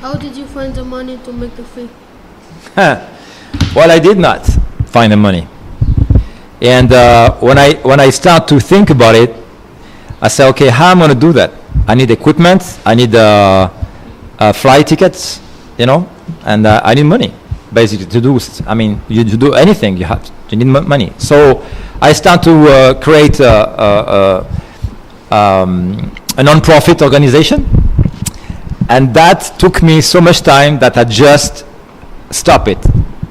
How did you find the money to make the film? Well, I did not find the money. And when I start to think about it, I say, okay, how am I going to do that? I need equipment, I need flight tickets, you know, and I need money, basically, to do. I mean, you do anything, you need money. So I start to create a non-profit organization, and that took me so much time that I just stopped it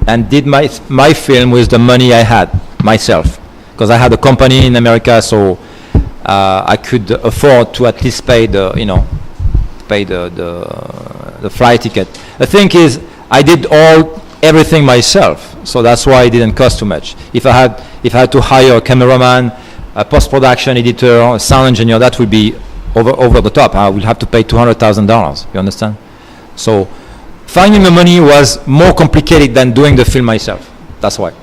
and did my film with the money I had myself, because I had a company in America, so I could afford to at least pay the flight ticket. The thing is, I did everything myself, so that's why it didn't cost too much. If I had to hire a cameraman, a post-production editor, a sound engineer, that would be over the top. I would have to pay $200,000. You understand? So finding the money was more complicated than doing the film myself. That's why.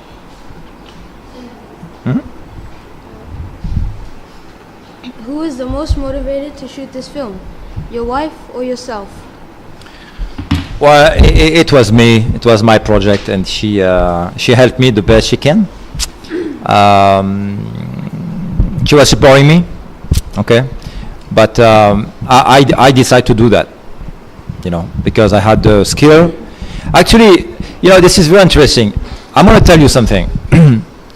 Who is the most motivated to shoot this film? Your wife or yourself? Well, it was me. It was my project, and she helped me the best she can. She was supporting me, okay, but I decided to do that, you know, because I had the skill. Actually, you know, this is very interesting. I'm going to tell you something.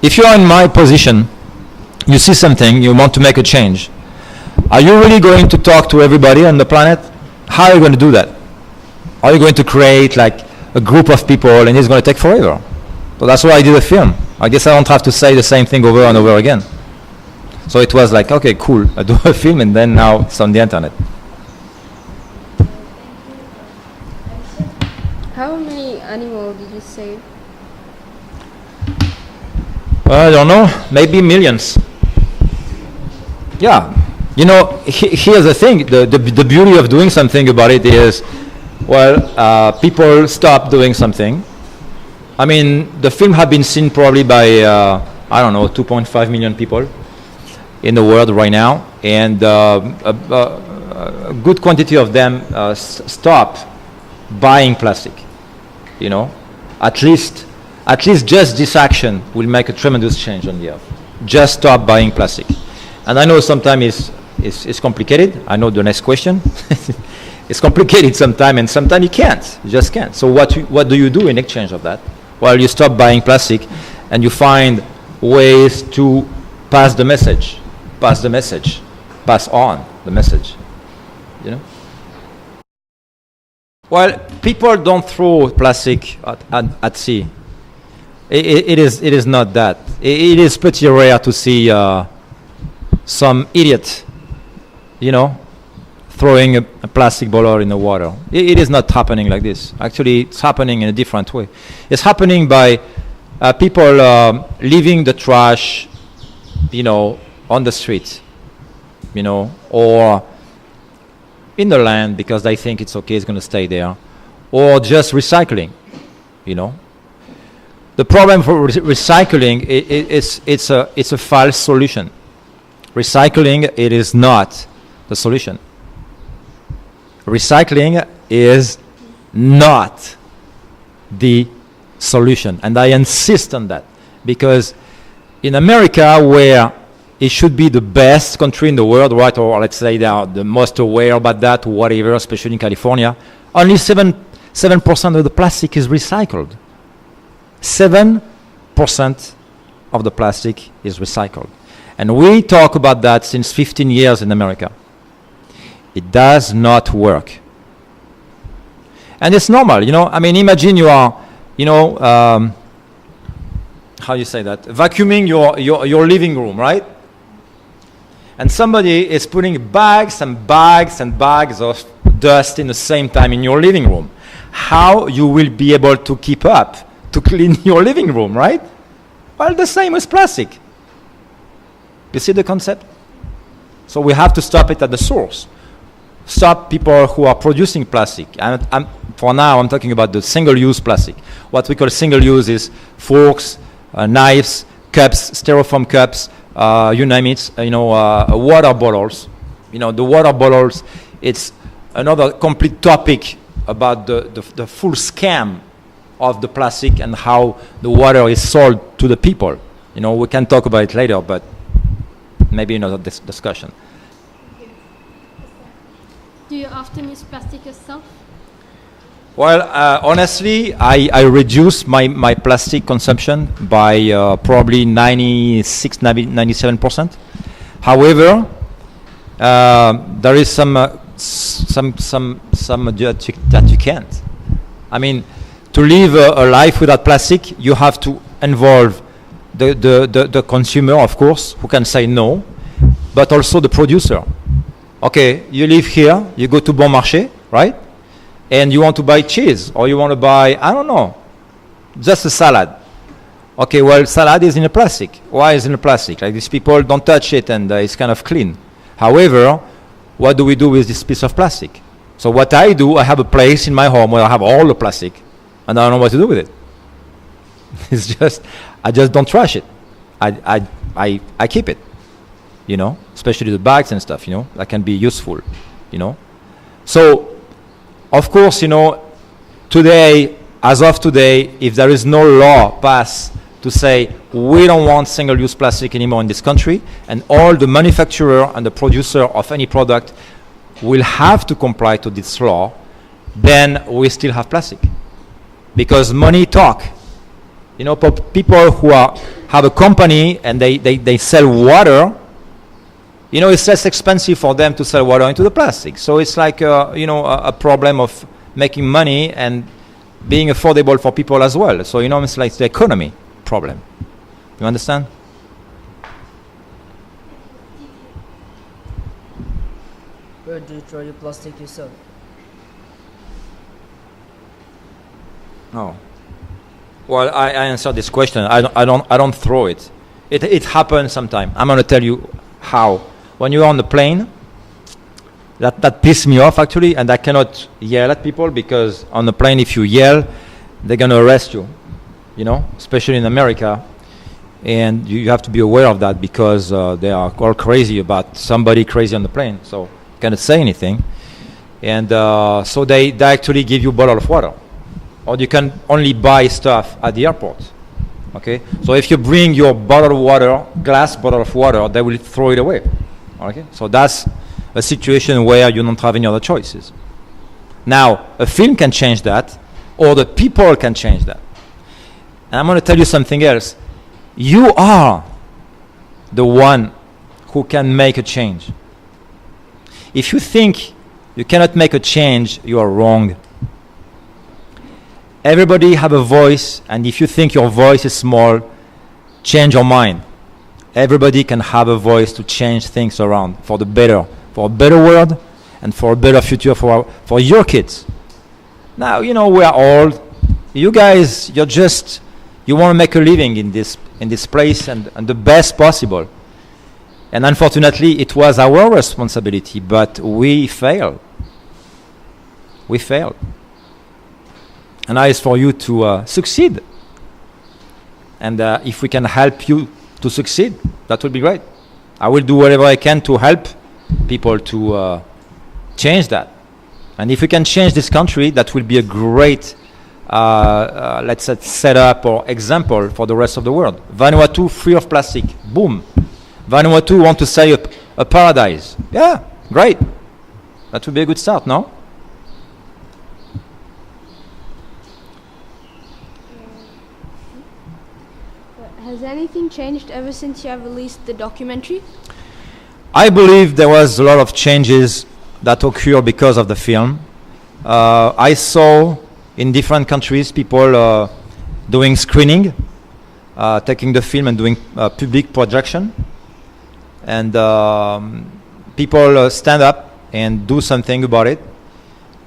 If you are in my position, you see something, you want to make a change. Are you really going to talk to everybody on the planet? How are you going to do that? Are you going to create like a group of people and it's going to take forever? So that's why I did a film. I guess I don't have to say the same thing over and over again. So it was like, okay, cool, I do a film and then now it's on the internet. How many animals did you save? I don't know, maybe millions. Yeah, you know, here's the thing, the beauty of doing something about it is, well, people stop doing something. I mean, the film had been seen probably by, I don't know, 2.5 million people in the world right now, and a good quantity of them stop buying plastic, you know. At least just this action will make a tremendous change on the earth. Just stop buying plastic. And I know sometimes it's complicated. I know the next question. It's complicated sometimes, and sometimes you can't. You just can't. So what do you do in exchange of that? Well, you stop buying plastic, and you find ways to pass the message, pass on the message, you know? Well, people don't throw plastic at sea. It is not that. It is pretty rare to see some idiot, you know, throwing a plastic bottle in the water. It is not happening like this. Actually, it's happening in a different way. It's happening by people leaving the trash, you know, on the street, you know, or in the land because they think it's okay, it's going to stay there, or just recycling, you know. The problem for recycling, it's a false solution. Recycling, it is not the solution. Recycling is not the solution, and I insist on that, because in America, where it should be the best country in the world, right, or let's say they are the most aware about that, whatever, especially in California, only 7% of the plastic is recycled. 7% of the plastic is recycled. And we talk about that since 15 years in America. It does not work. And it's normal, you know. I mean, imagine you are, you know, how you say that? Vacuuming your living room, right? And somebody is putting bags and bags and bags of dust in the same time in your living room. How you will be able to keep up to clean your living room, right? Well, the same with plastic. You see the concept? So we have to stop it at the source. Stop people who are producing plastic. For now, I'm talking about the single-use plastic. What we call single-use is forks, knives, cups, styrofoam cups, you name it, you know, water bottles. You know, the water bottles, it's another complete topic about the full scam of the plastic and how the water is sold to the people. You know, we can talk about it later, but maybe another discussion. Do you often use plastic yourself? Well, honestly, I reduce my plastic consumption by probably 97%. However, there is some that you can't. I mean, to live a life without plastic, you have to involve the consumer, of course, who can say no, but also the producer. Okay, you live here, you go to Bon Marché, right? And you want to buy cheese, or you want to buy, I don't know, just a salad. Okay, well, salad is in a plastic. Why is it in a plastic? Like, these people don't touch it, and it's kind of clean. However, what do we do with this piece of plastic? So what I do, I have a place in my home where I have all the plastic, and I don't know what to do with it. It's just, I just don't trash it. I keep it, you know, especially the bags and stuff, you know, that can be useful, you know. So, of course, you know, today, as of today, if there is no law passed to say we don't want single-use plastic anymore in this country, and all the manufacturer and the producer of any product will have to comply to this law, then we still have plastic. Because money talk. You know, people who have a company and they sell water, you know, it's less expensive for them to sell water into the plastic. So it's like, you know, a problem of making money and being affordable for people as well. So, you know, it's like the economy problem. You understand? Where do you throw your plastic yourself? No. Well, I answered this question. I don't throw it. It happens sometime. I'm going to tell you how. When you're on the plane, that pisses me off actually, and I cannot yell at people, because on the plane, if you yell, they're going to arrest you, you know, especially in America. And you have to be aware of that, because they are all crazy about somebody crazy on the plane. So you cannot say anything. And so they actually give you a bottle of water. Or you can only buy stuff at the airport. Okay? So if you bring your bottle of water, glass bottle of water, they will throw it away. Okay? So that's a situation where you don't have any other choices. Now, a film can change that, or the people can change that. And I'm going to tell you something else. You are the one who can make a change. If you think you cannot make a change, you are wrong. Everybody have a voice, and if you think your voice is small, change your mind. Everybody can have a voice to change things around for the better, for a better world, and for a better future for your kids. Now, you know, we are old. You guys, you want to make a living in this place, and the best possible. And unfortunately, it was our responsibility, but we failed. We failed. And now it's for you to succeed. And if we can help you to succeed, that would be great. I will do whatever I can to help people to change that. And if we can change this country, that will be a great, let's say, setup or example for the rest of the world. Vanuatu free of plastic. Boom. Vanuatu want to say a paradise. Yeah, great. That would be a good start, no? Has anything changed ever since you have released the documentary? I believe there was a lot of changes that occurred because of the film. I saw in different countries people doing screening, taking the film and doing public projection. And people stand up and do something about it.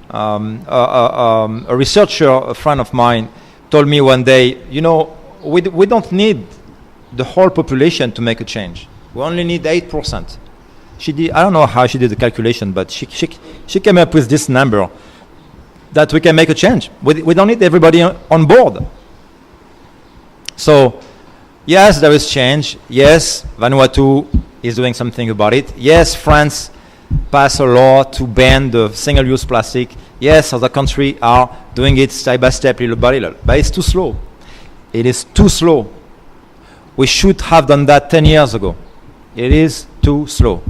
A researcher, a friend of mine, told me one day, you know, we don't need the whole population to make a change. We only need 8%. She did, I don't know how she did the calculation, but she came up with this number that we can make a change. We don't need everybody on board. So, yes, there is change. Yes, Vanuatu is doing something about it. Yes, France pass a law to ban the single-use plastic. Yes, other countries are doing it step by step, little by little, but it's too slow. It is too slow. We should have done that 10 years ago. It is too slow.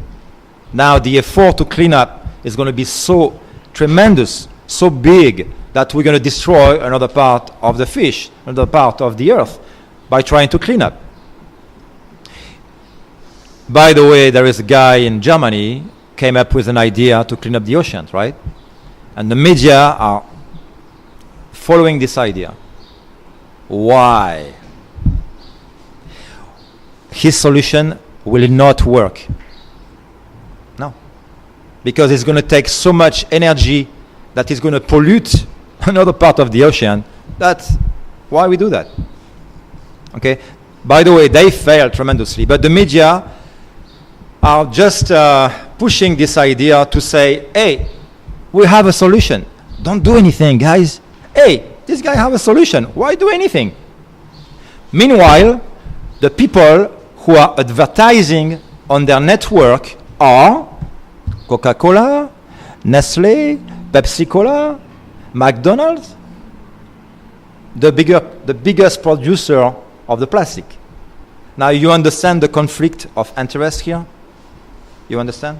Now the effort to clean up is going to be so tremendous, so big, that we're going to destroy another part of the fish, another part of the earth, by trying to clean up. By the way, there is a guy in Germany came up with an idea to clean up the oceans, right? And the media are following this idea. Why? His solution will not work. No. Because it's going to take so much energy that is going to pollute another part of the ocean. That's why we do that. Okay? By the way, they failed tremendously, but the media are just pushing this idea to say, hey, we have a solution. Don't do anything, guys. Hey, this guy have a solution. Why do anything? Meanwhile, the people who are advertising on their network are Coca-Cola, Nestle, Pepsi-Cola, McDonald's, the biggest producer of the plastic. Now you understand the conflict of interest here? You understand?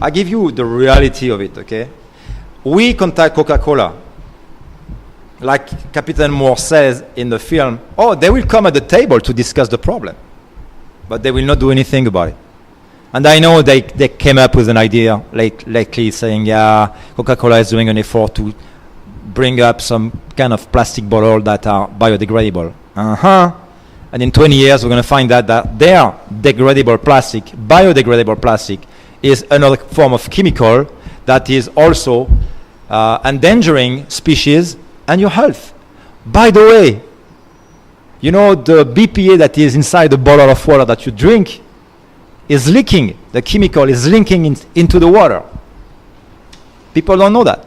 I give you the reality of it, okay? We contact Coca-Cola. Like Captain Moore says in the film, oh, they will come at the table to discuss the problem, but they will not do anything about it. And I know they came up with an idea lately saying, yeah, Coca-Cola is doing an effort to bring up some kind of plastic bottle that are biodegradable. And in 20 years, we're going to find out that their degradable plastic, biodegradable plastic, is another form of chemical that is also endangering species and your health. By the way, you know the BPA that is inside the bottle of water that you drink is leaking. The chemical is leaking into the water. People don't know that.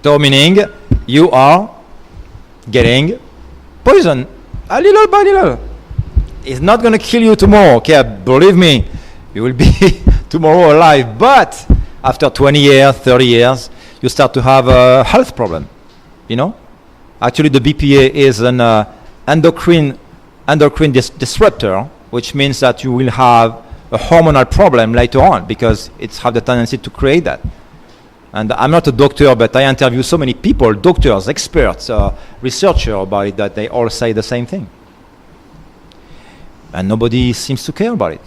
So meaning you are getting poison a little by little. It's not going to kill you tomorrow. Okay, believe me, you will be tomorrow alive. But after 20 years, 30 years, you start to have a health problem. You know, actually, the BPA is an endocrine disruptor, which means that you will have a hormonal problem later on because it's have the tendency to create that. And I'm not a doctor, but I interview so many people, doctors, experts, researchers about it, that they all say the same thing. And nobody seems to care about it.